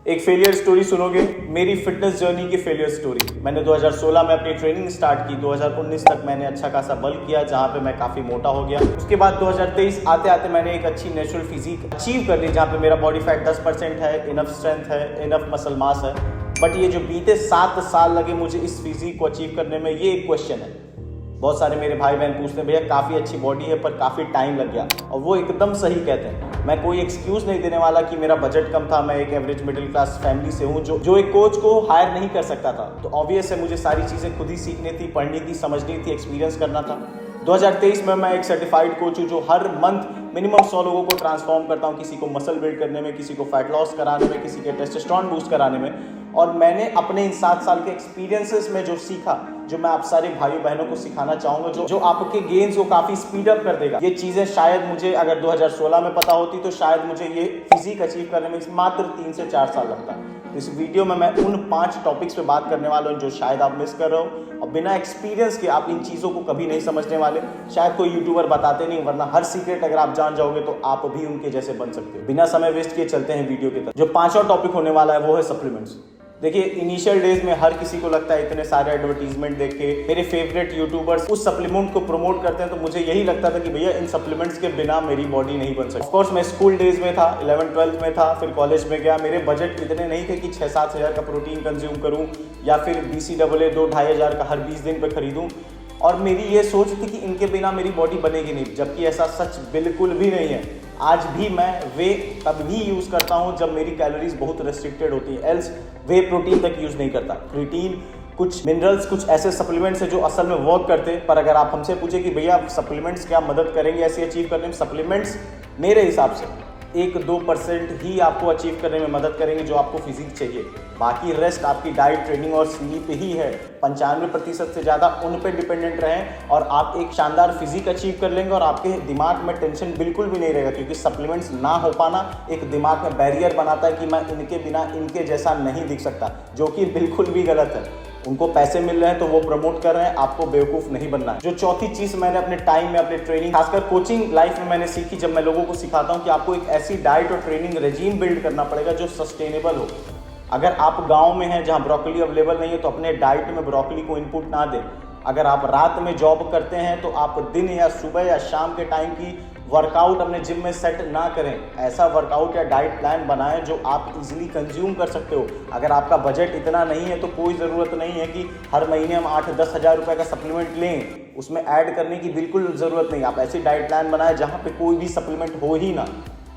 एक failure story सुनोगे, मेरी फिटनेस जर्नी की फेलियर स्टोरी। मैंने 2016 में अपनी ट्रेनिंग स्टार्ट की। 2019 तक मैंने अच्छा खासा बल्क किया, जहाँ पे मैं काफ़ी मोटा हो गया। उसके बाद 2023 आते आते मैंने एक अच्छी नेचुरल फिजिक अचीव कर ली, जहाँ पे मेरा बॉडी फैट 10% है, इनफ स्ट्रेंथ है, इनफ मसल मास है। बट ये जो बीते 7 साल लगे मुझे इस फिजिक को अचीव करने में, ये एक क्वेश्चन है। बहुत सारे मेरे भाई बहन पूछते हैं, भैया काफ़ी अच्छी बॉडी है पर काफ़ी टाइम लग गया, और वो एकदम सही कहते हैं। मैं कोई एक्सक्यूज़ नहीं देने वाला कि मेरा बजट कम था, मैं एक एवरेज मिडिल क्लास फैमिली से हूँ जो एक कोच को हायर नहीं कर सकता था। तो ऑब्वियस है मुझे सारी चीज़ें खुद ही सीखनी थी, पढ़नी थी, समझनी थी, एक्सपीरियंस करना था। 2023 में मैं एक सर्टिफाइड कोच हूँ जो हर मंथ मिनिमम 100 लोगों को ट्रांसफॉर्म करता हूँ, किसी को मसल बिल्ड करने में, किसी को फैट लॉस कराने में, किसी के टेस्टोस्टेरोन बूस्ट कराने में। और मैंने अपने इन 7 साल के एक्सपीरियंसेस में जो सीखा, जो मैं आप सारे भाइयों बहनों को सिखाना चाहूँगा, जो आपके गेन्स को काफ़ी स्पीड अप कर देगा। ये चीज़ें शायद मुझे अगर 2016 में पता होती तो शायद मुझे ये फिजिक अचीव करने में मात्र 3 से 4 साल लगता। तो इस वीडियो में मैं उन 5 टॉपिक्स पे बात करने वाला हूँ जो शायद आप मिस कर रहे हो, और बिना एक्सपीरियंस के आप इन चीज़ों को कभी नहीं समझने वाले। शायद कोई यूट्यूबर बताते नहीं, वरना हर सीक्रेट अगर आप जान जाओगे तो आप भी उनके जैसे बन सकते हो। बिना समय वेस्ट किए चलते हैं वीडियो की तरफ। जो 5वां टॉपिक होने वाला है वो है सप्लीमेंट्स। देखिए, इनिशियल डेज में हर किसी को लगता है, इतने सारे एडवर्टीजमेंट देख के मेरे फेवरेट यूट्यूबर्स उस सप्लीमेंट को प्रमोट करते हैं, तो मुझे यही लगता था कि भैया इन सप्लीमेंट्स के बिना मेरी बॉडी नहीं बन सकती। ऑफ कोर्स मैं स्कूल डेज में था, 11th-12th में था, फिर कॉलेज में गया। मेरे बजट इतने नहीं थे कि 6-7 हज़ार का प्रोटीन कंज्यूम करूँ या फिर BCAA 2-2.5 हज़ार का हर 20 दिन पर खरीदूँ। और मेरी ये सोच थी कि इनके बिना मेरी बॉडी बनेगी नहीं, जबकि ऐसा सच बिल्कुल भी नहीं है। आज भी मैं वे तब भी यूज़ करता हूँ जब मेरी कैलोरीज बहुत रेस्ट्रिक्टेड होती है, एल्स वे प्रोटीन तक यूज़ नहीं करता। क्रिएटिन, कुछ मिनरल्स, कुछ ऐसे सप्लीमेंट्स हैं जो असल में वर्क करते हैं। पर अगर आप हमसे पूछे कि भैया सप्लीमेंट्स क्या मदद करेंगे ऐसे अचीव करने में, सप्लीमेंट्स मेरे हिसाब से 1-2% ही आपको अचीव करने में मदद करेंगे जो आपको फिजिक चाहिए। बाकी रेस्ट आपकी डाइट, ट्रेनिंग और स्लीप ही है। 95% से ज़्यादा उन पे डिपेंडेंट रहें और आप एक शानदार फिजिक अचीव कर लेंगे, और आपके दिमाग में टेंशन बिल्कुल भी नहीं रहेगा, क्योंकि सप्लीमेंट्स ना हो पाना एक दिमाग में बैरियर बनाता है कि मैं इनके बिना इनके जैसा नहीं दिख सकता, जो कि बिल्कुल भी गलत है। उनको पैसे मिल रहे हैं तो वो प्रमोट कर रहे हैं, आपको बेवकूफ़ नहीं बनना है। जो चौथी चीज़ मैंने अपने टाइम में, अपने ट्रेनिंग, खासकर कोचिंग लाइफ में मैंने सीखी, जब मैं लोगों को सिखाता हूँ कि आपको एक ऐसी डाइट और ट्रेनिंग रेजीम बिल्ड करना पड़ेगा जो सस्टेनेबल हो। अगर आप गांव में हैं जहां ब्रोकली अवेलेबल नहीं है तो अपने डाइट में ब्रोकली को इनपुट ना दें। अगर आप रात में जॉब करते हैं तो आप दिन या सुबह या शाम के टाइम की वर्कआउट अपने जिम में सेट ना करें। ऐसा वर्कआउट या डाइट प्लान बनाएं जो आप इजीली कंज्यूम कर सकते हो। अगर आपका बजट इतना नहीं है तो कोई ज़रूरत नहीं है कि हर महीने हम 8-10 हज़ार रुपये का सप्लीमेंट लें, उसमें ऐड करने की बिल्कुल ज़रूरत नहीं। आप ऐसी डाइट प्लान बनाएं जहाँ पे कोई भी सप्लीमेंट हो ही ना।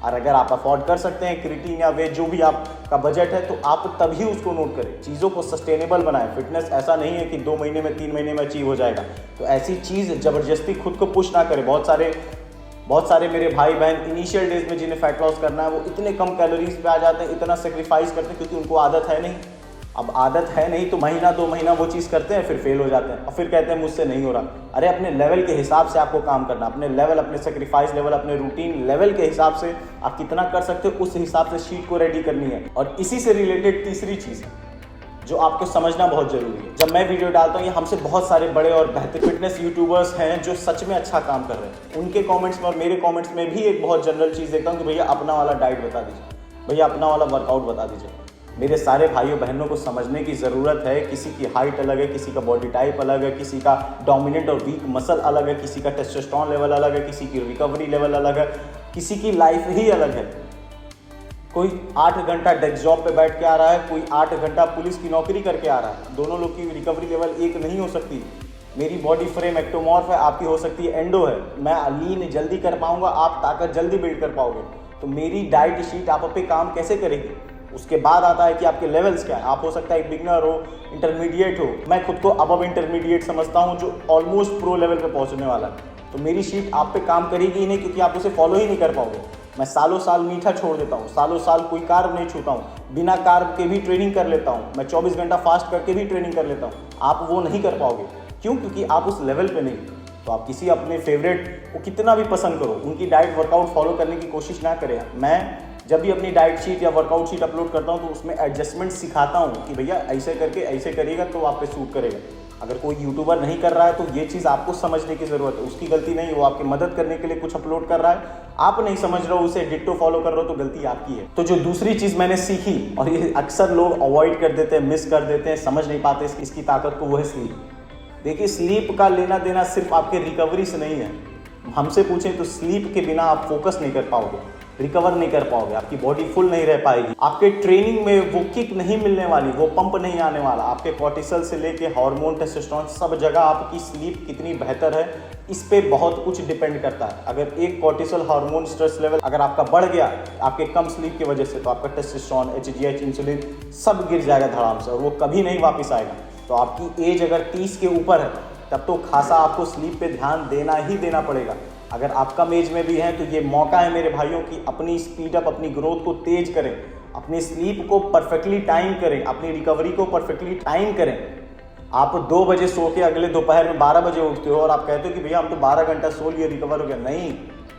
और अगर आप अफोर्ड कर सकते हैं क्रिएटिन या वे जो भी आपका बजट है, तो आप तभी उसको नोट करें। चीज़ों को सस्टेनेबल बनाएं। फिटनेस ऐसा नहीं है कि 2 महीने में, 3 महीने में अचीव हो जाएगा। तो ऐसी चीज़ ज़बरदस्ती खुद को पुश ना करें। बहुत सारे मेरे भाई बहन इनिशियल डेज में जिन्हें फैट लॉस करना है, वो इतने कम कैलोरीज पे आ जाते हैं, इतना सेक्रीफाइस करते हैं, क्योंकि उनको आदत है नहीं। अब आदत है नहीं तो महीना 2 महीना वो चीज़ करते हैं, फिर फेल हो जाते हैं और फिर कहते हैं मुझसे नहीं हो रहा। अरे अपने लेवल के हिसाब से आपको काम करना, अपने लेवल, अपने सेक्रीफाइस लेवल, अपने रूटीन लेवल के हिसाब से आप कितना कर सकते हो, उस हिसाब से शीट को रेडी करनी है। और इसी से रिलेटेड तीसरी चीज़ जो आपको समझना बहुत जरूरी है। जब मैं वीडियो डालता हूँ, ये हमसे बहुत सारे बड़े और बेहतर फिटनेस यूट्यूबर्स हैं जो सच में अच्छा काम कर रहे हैं। उनके कमेंट्स में और मेरे कमेंट्स में भी एक बहुत जनरल चीज़ देखता हूँ कि भैया अपना वाला डाइट बता दीजिए, भैया अपना वाला वर्कआउट बता दीजिए। मेरे सारे भाइयों बहनों को समझने की ज़रूरत है, किसी की हाइट अलग है, किसी का बॉडी टाइप अलग है, किसी का डोमिनेंट और वीक मसल अलग है, किसी का टेस्टोस्टेरोन लेवल अलग है, किसी की रिकवरी लेवल अलग है, किसी की लाइफ ही अलग है। कोई 8 घंटा डेस्क जॉब पे बैठ के आ रहा है, कोई 8 घंटा पुलिस की नौकरी करके आ रहा है। दोनों लोग की रिकवरी लेवल एक नहीं हो सकती। मेरी बॉडी फ्रेम एक्टोमॉर्फ है, आपकी हो सकती है एंडो है। मैं लीन जल्दी कर पाऊंगा, आप ताकत जल्दी बिल्ड कर पाओगे। तो मेरी डाइट शीट आप पे काम कैसे करेगी? उसके बाद आता है कि आपके लेवल्स क्या है। आप हो सकता है एक बिगनर हो, इंटरमीडिएट हो। मैं खुद को अबव इंटरमीडिएट समझता हूँ, जो ऑलमोस्ट प्रो लेवल पे पहुँचने वाला है। तो मेरी शीट आप पे काम करेगी ही नहीं, क्योंकि आप उसे फॉलो ही नहीं कर पाओगे। मैं सालों साल मीठा छोड़ देता हूँ, सालों साल कोई कार्ब नहीं छूता हूँ, बिना कार्ब के भी ट्रेनिंग कर लेता हूँ, मैं 24 घंटा फास्ट करके भी ट्रेनिंग कर लेता हूँ। आप वो नहीं कर पाओगे। क्यों? क्योंकि आप उस लेवल पे नहीं। तो आप किसी अपने फेवरेट को कितना भी पसंद करो, उनकी डाइट वर्कआउट फॉलो करने की कोशिश ना करें। मैं जब भी अपनी डाइट शीट या वर्कआउट शीट अपलोड करता हूँ तो उसमें एडजस्टमेंट सिखाता हूँ कि भैया ऐसे करके ऐसे करिएगा तो आप पे सूट करेगा। अगर कोई यूट्यूबर नहीं कर रहा है तो ये चीज़ आपको समझने की ज़रूरत है। उसकी गलती नहीं, वो आपकी मदद करने के लिए कुछ अपलोड कर रहा है, आप नहीं समझ रहे हो, उसे डिट्टो फॉलो कर रहे हो, तो गलती आपकी है। तो जो दूसरी चीज़ मैंने सीखी, और ये अक्सर लोग अवॉइड कर देते हैं, मिस कर देते हैं, समझ नहीं पाते इसकी ताकत को, वो है स्लीप। देखिए, स्लीप का लेना देना सिर्फ आपके रिकवरी से नहीं है। हमसे पूछें तो स्लीप के बिना आप फोकस नहीं कर पाओगे, रिकवर नहीं कर पाओगे, आपकी बॉडी फुल नहीं रह पाएगी, आपके ट्रेनिंग में वो किक नहीं मिलने वाली, वो पंप नहीं आने वाला। आपके कॉर्टिसोल से लेके हार्मोन, टेस्टोस्टेरोन, सब जगह आपकी स्लीप कितनी बेहतर है, इस पे बहुत कुछ डिपेंड करता है। अगर एक कॉर्टिसोल हार्मोन स्ट्रेस लेवल अगर आपका बढ़ गया आपके कम स्लीप की वजह से, तो आपका टेस्टोस्टेरोन, HGH, इंसुलिन सब गिर जाएगा धड़ाम से, और वो कभी नहीं वापस आएगा। तो आपकी एज अगर 30 के ऊपर है, तब तो खासा आपको स्लीप पे ध्यान देना ही देना पड़ेगा। अगर आप कम एज में भी हैं तो ये मौका है मेरे भाइयों की अपनी स्पीड अप, अपनी ग्रोथ को तेज करें, अपनी स्लीप को परफेक्टली टाइम करें, अपनी रिकवरी को परफेक्टली टाइम करें। आप 2 बजे सो के अगले दोपहर में 12 बजे उठते हो और आप कहते हो कि भैया हम तो 12 घंटा सो लिए, रिकवर हो गया। नहीं,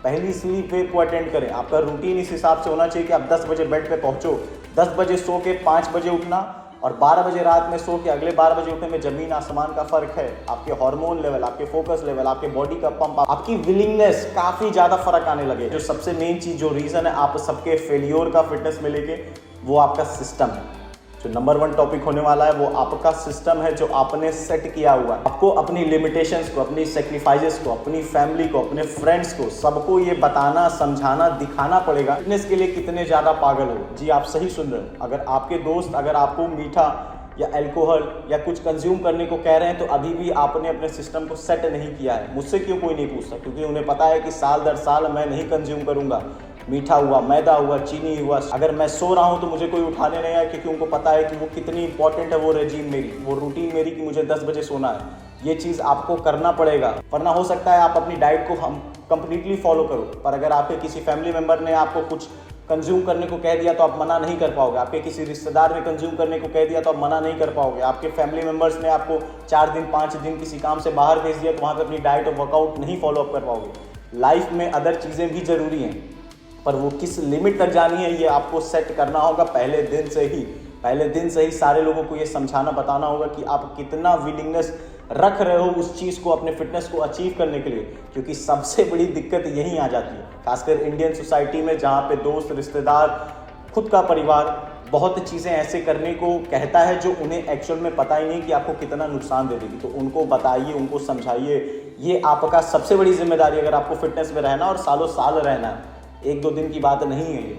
पहली स्लीप वेव को अटेंड करें। आपका रूटीन इस हिसाब से होना चाहिए कि आप 10 बजे बेड पे पहुंचो, 10 बजे सो के 5 बजे उठना, और 12 बजे रात में सो के अगले 12 बजे उठने में ज़मीन आसमान का फ़र्क है। आपके हार्मोन लेवल, आपके फोकस लेवल, आपके बॉडी का पंप, आपकी विलिंगनेस, काफ़ी ज़्यादा फर्क आने लगे। जो सबसे मेन चीज़, जो रीज़न है आप सबके फेलियर का फिटनेस में लेके, वो आपका सिस्टम है। जो नंबर 1 टॉपिक होने वाला है वो आपका सिस्टम है, जो आपने सेट किया हुआ है। आपको अपनी लिमिटेशंस को, अपनी सेक्रीफाइसेस को, अपनी फैमिली को, अपने फ्रेंड्स को, सबको ये बताना, समझाना, दिखाना पड़ेगा फिटनेस के लिए कितने ज़्यादा पागल हो। जी, आप सही सुन रहे हो। अगर आपके दोस्त अगर आपको मीठा या अल्कोहल या कुछ कंज्यूम करने को कह रहे हैं, तो अभी भी आपने अपने सिस्टम को सेट नहीं किया है। मुझसे क्यों कोई नहीं पूछता? क्योंकि उन्हें पता है कि साल दर साल मैं नहीं कंज्यूम करूँगा। मीठा हुआ, मैदा हुआ, चीनी हुआ, अगर मैं सो रहा हूँ तो मुझे कोई उठाने नहीं आया, क्योंकि उनको पता है कि वो कितनी इंपॉर्टेंट है, वो रेजीम मेरी, वो रूटीन मेरी कि मुझे 10 बजे सोना है। ये चीज़ आपको करना पड़ेगा, वरना हो सकता है आप अपनी डाइट को हम कंप्लीटली फॉलो करो, पर अगर आपके किसी फैमिली मेम्बर ने आपको कुछ कंज्यूम करने को कह दिया तो आप मना नहीं कर पाओगे। आपके किसी रिश्तेदार ने कंज्यूम करने को कह दिया तो आप मना नहीं कर पाओगे। आपके फैमिली मेम्बर्स ने आपको 4 दिन 5 दिन किसी काम से बाहर भेज दिया तो वहाँ पे अपनी डाइट और वर्कआउट नहीं फॉलो अप कर पाओगे। लाइफ में अदर चीज़ें भी ज़रूरी हैं, पर वो किस लिमिट तक जानी है ये आपको सेट करना होगा पहले दिन से ही। पहले दिन से ही सारे लोगों को ये समझाना, बताना होगा कि आप कितना विलिंगनेस रख रहे हो उस चीज़ को, अपने फिटनेस को अचीव करने के लिए। क्योंकि सबसे बड़ी दिक्कत यहीं आ जाती है, खासकर इंडियन सोसाइटी में, जहाँ पे दोस्त, रिश्तेदार, खुद का परिवार बहुत चीज़ें ऐसे करने को कहता है जो उन्हें एक्चुअल में पता ही नहीं कि आपको कितना नुकसान दे देगी। तो उनको बताइए, उनको समझाइए। ये आपका सबसे बड़ी जिम्मेदारी, अगर आपको फिटनेस में रहना और सालों साल रहना है, 1-2 दिन की बात नहीं है ये।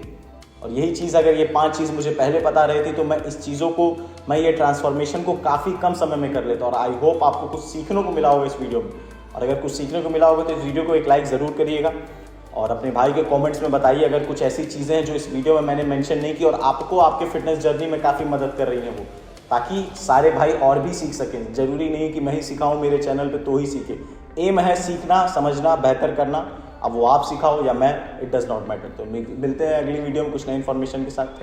और यही चीज़, अगर ये 5 चीज़ मुझे पहले पता रहती तो मैं इस चीज़ों को, मैं ये ट्रांसफॉर्मेशन को काफ़ी कम समय में कर लेता। और आई होप आपको कुछ सीखने को मिला होगा इस वीडियो में। और अगर कुछ सीखने को मिला होगा तो इस वीडियो को एक लाइक ज़रूर करिएगा, और अपने भाई के कमेंट्स में बताइए अगर कुछ ऐसी चीज़ें हैं जो इस वीडियो में मैंने मेंशन नहीं की और आपको आपके फिटनेस जर्नी में काफ़ी मदद कर रही हैं वो, ताकि सारे भाई और भी सीख सकें। ज़रूरी नहीं कि मैं ही सिखाऊँ मेरे चैनल पर तो ही सीखे। एम है सीखना, समझना, बेहतर करना। अब वो आप सिखाओ या मैं, इट डज़ नॉट मैटर। तो मिलते हैं अगली वीडियो में कुछ नई इन्फॉर्मेशन के साथ।